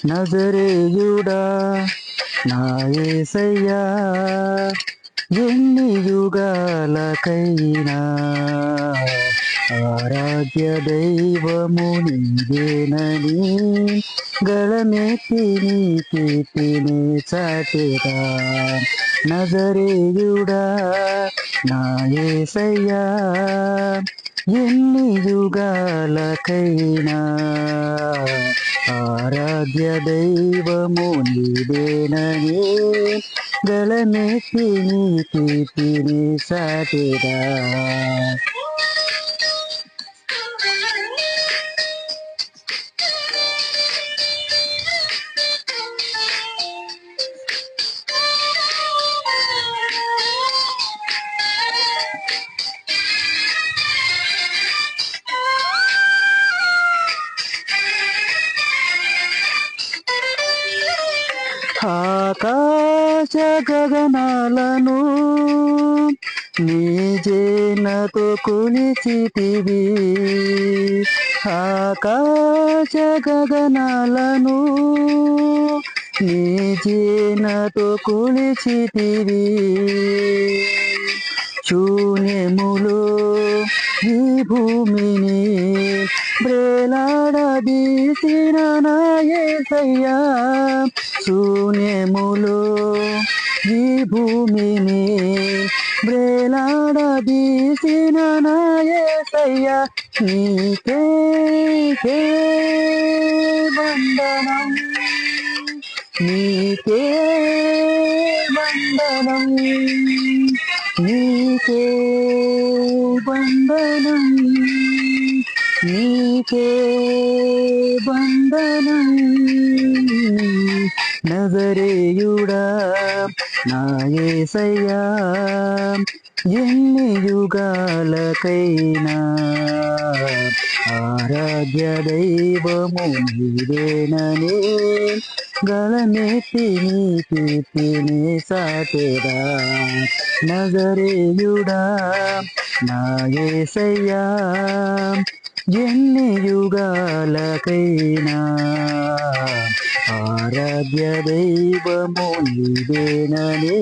నజరేయుడా నా యేసయ్యా ఎన్ని యుగాలకైనా ఆరాధ్య దైవము నీవేనని గళమెత్తి నీ కీర్తిని చాటెదా నజరేయుడా నా యేసయ్యా ఎన్ని యుగాలకైనా ఆరాధ్య దైవము నీవేనని గళమెత్తి నీ కీర్తిని చాటెదా ఆకాశ గగనాలను నీ జేనతో కొలిచితివి ఆకాశ గగనాలను నీ జేనతో కొలిచితివి శూన్యములో ఈ భూమిని బ్రేలాడదీసిన నా యేసయ్యా శూన్యములో ఈ భూమిని బ్రేలాడదీసిన నా యేసయ్యా నీకే వందనం నీకే వందనం నీకే వందనం నీకే వందనం నజరేయుడా నా యేసయ్యా ఎన్ని యుగాలకైనా ఆరాధ్య దైవము నీవేనని గళమెత్తి నీ కీర్తిని చాటెదా నజరేయుడా నా యేసయ్యా ఎన్ని యుగాలకైనా ఆరాధ్య దైవము నీవేనని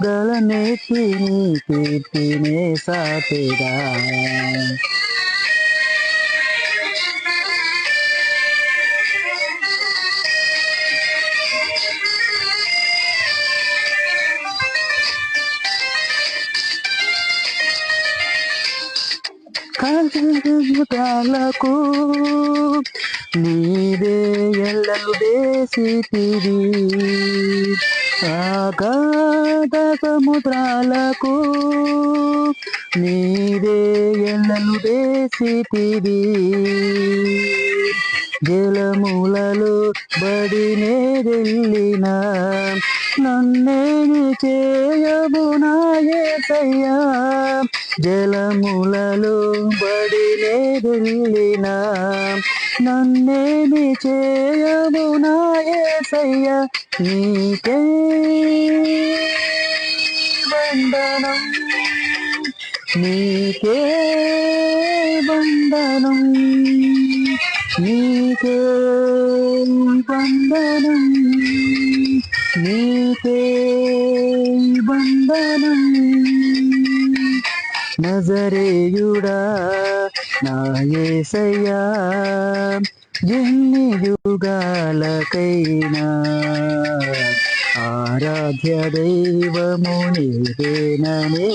గళమెత్తి నీ కీర్తిని చాటెదా కాలకు నీవే ఎల్లలు వేసితివి ఆగాధ సముద్రాలకు నీవే ఎల్లలు వేసితివి జలములలో బడినే వెళ్ళిన నన్నేమి చేయము నా యేసయ్యా జలములలో బడినే వెళ్ళిన నన్నేమి చేయము నా యేసయ్యా నీకే వందనం నీకే వందనం నీకే వందనం నీకే వందనం నజరేయుడా నా యేసయ్యా ఎన్ని యుగాలకైనా ఆరాధ్య దైవము నీవేనని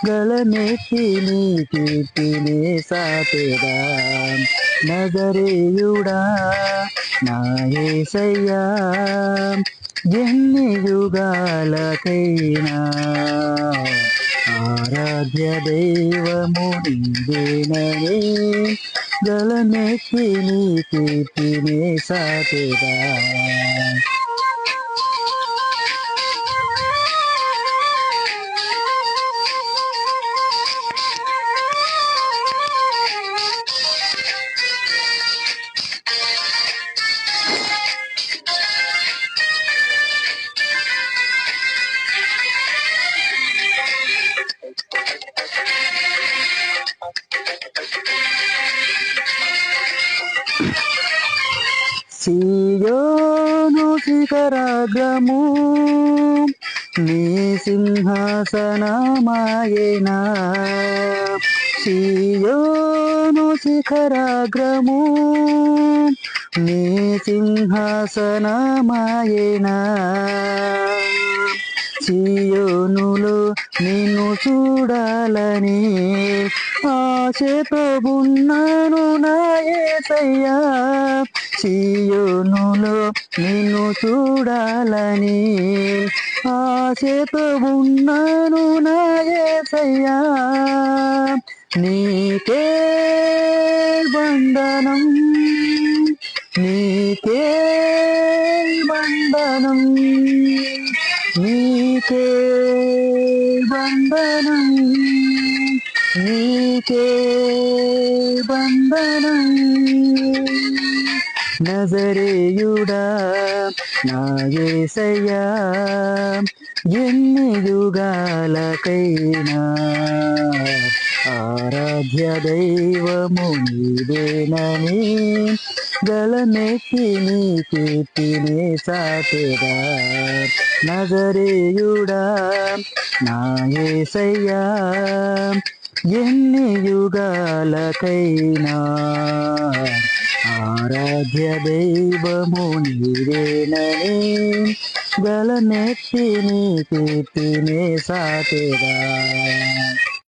గళమెత్తి నీ కీర్తిని చాటెదా నజరేయుడా నా యేసయ్యా ఎన్ని యుగాలకైనా ఆరాధ్య దైవము నీవేనని గళమెత్తి నీ కీర్తిని చాటెదా శిఖరాగ్రము నీ సింహాసనమాయేనా సీయోను శిఖరాగ్రము నీ సింహాసనమాయేనా సీయోనులో నిన్ను చూడాలని ఆశతో ఉన్నాను నా యేసయ్యా సీయోనులో నిన్ను చూడాలని ఆశతో ఉన్నాను నా యేసయ్యా నీకే వందనం నీకే వందనం నీకే వందనం నీకే వందనం నజరేయుడా నా యేసయ్యా ఎన్ని యుగాలకైనా ఆరాధ్య దైవము నీవేనని గలమెత్తి నీ కీర్తినే సాటెదా నజరేయుడా నా యేసయ్యా ఎన్ని యుగాలకైనా ఆరాధ్య దైవము నీవేనని గలమెత్తి నీ కీర్తినే సాటెదా